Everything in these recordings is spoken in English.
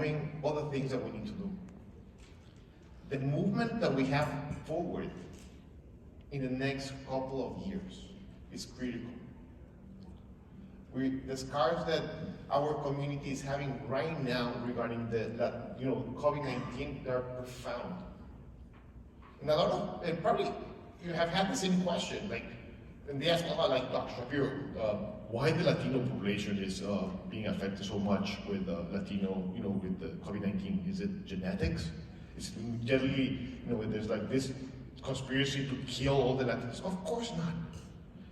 doing all the things that we need to do. The movement that we have forward in the next couple of years is critical. The scars that our community is having right now regarding COVID-19, they're profound. And a lot of, and probably you have had the same question, like, and they ask a lot, like, Dr. Shapiro, why the Latino population is being affected so much with Latino, with the COVID-19? Is it genetics? Is it generally, there's like this conspiracy to kill all the Latinos? Of course not.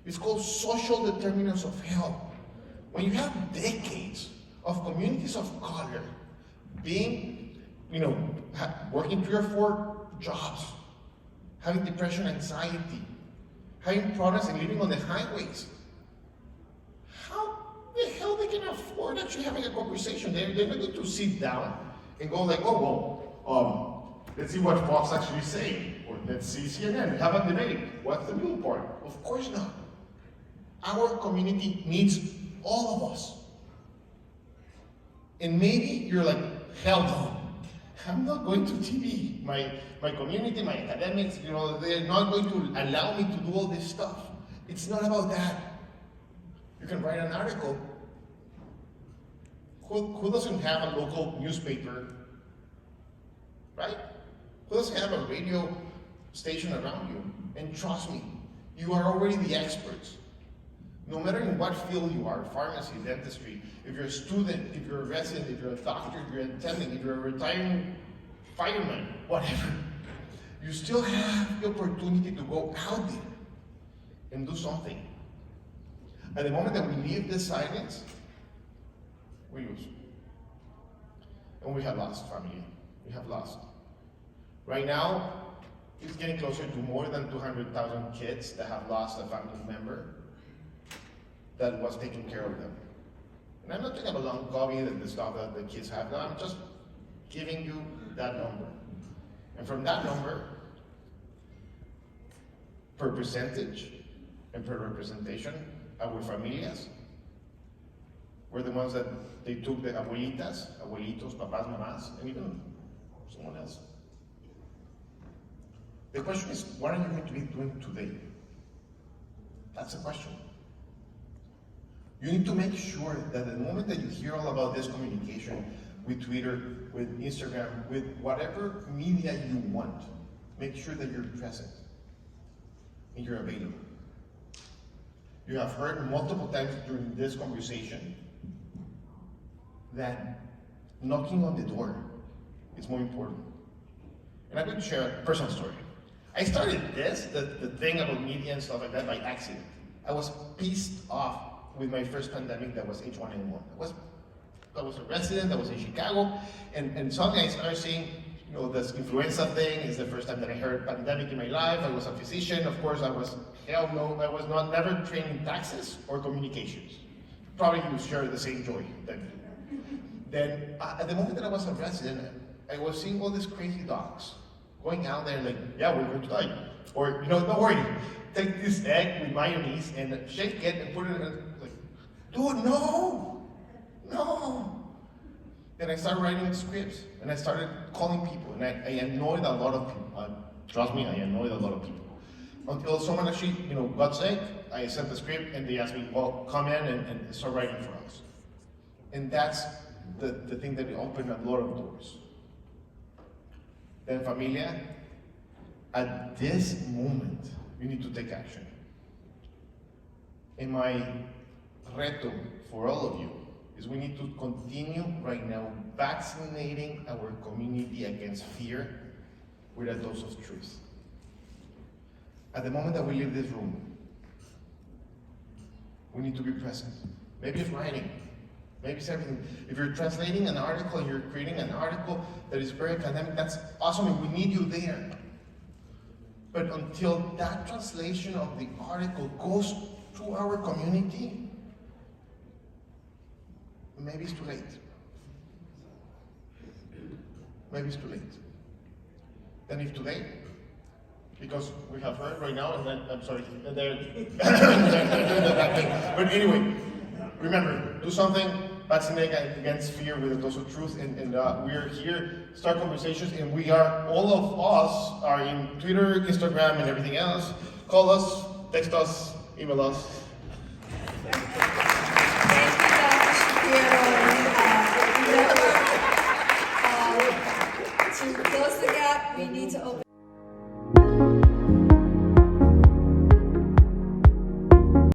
It's called social determinants of health. When you have decades of communities of color being, working 3 or 4 jobs, having depression, anxiety, having problems and living on the highways, how the hell they can afford actually having a conversation? They're not going to sit down and go like, let's see what Fox actually say, or let's see CNN, have a debate. What's the middle part? Of course not. Our community needs all of us. And maybe you're like, hell no, I'm not going to TV. My community, my academics, they're not going to allow me to do all this stuff. It's not about that. You can write an article. Who doesn't have a local newspaper, right? Who doesn't have a radio station around you? And trust me, you are already the experts. No matter in what field you are, pharmacy, dentistry, if you're a student, if you're a resident, if you're a doctor, if you're an attending, if you're a retiring fireman, whatever, you still have the opportunity to go out there and do something. At the moment that we leave this silence, we lose. And we have lost family. We have lost. Right now, it's getting closer to more than 200,000 kids that have lost a family member that was taking care of them. And I'm not talking about long COVID and the stuff that the kids have. No, I'm just giving you that number. And from that number, per percentage and per representation, our familias were the ones that they took the abuelitas, abuelitos, papás, mamás, and even someone else. The question is, what are you going to be doing today? That's the question. You need to make sure that the moment that you hear all about this communication with Twitter, with Instagram, with whatever media you want, make sure that you're present and you're available. You have heard multiple times during this conversation that knocking on the door is more important. And I'm going to share a personal story. I started the thing about media and stuff like that by accident. I was pissed off with my first pandemic that was H1N1. I was a resident, I was in Chicago, and suddenly I started seeing, this influenza thing is the first time that I heard pandemic in my life. I was a physician, of course, I was never trained in taxes or communications. Probably you share the same joy. Then, at the moment that I was a resident, I was seeing all these crazy docs going out there like, yeah, we're going to die. Or, don't worry, take this egg with mayonnaise and shake it and put it in, like, dude, no. Then I started writing scripts and I started calling people and I annoyed a lot of people. Trust me, I annoyed a lot of people. Until someone actually, got sick, I sent the script and they asked me, well, come in and start writing for us. And that's the thing that opened a lot of doors. Then familia, at this moment, you need to take action. And my reto for all of you is we need to continue right now vaccinating our community against fear with a dose of truth. At the moment that we leave this room, we need to be present. Maybe it's writing, maybe it's everything. If you're translating an article and you're creating an article that is very academic, that's awesome and we need you there. But until that translation of the article goes to our community, maybe it's too late. Maybe it's too late. Then if today, because we have heard right now, and then, I'm sorry, they're doing the bad thing. But anyway, remember, do something, vaccinate against fear with a dose of truth, and we are here to start conversations, and we are, all of us are in Twitter, Instagram, and everything else. Call us, text us, email us. Thank you, Dr. Shapiro. Remember, to close the gap, we need to open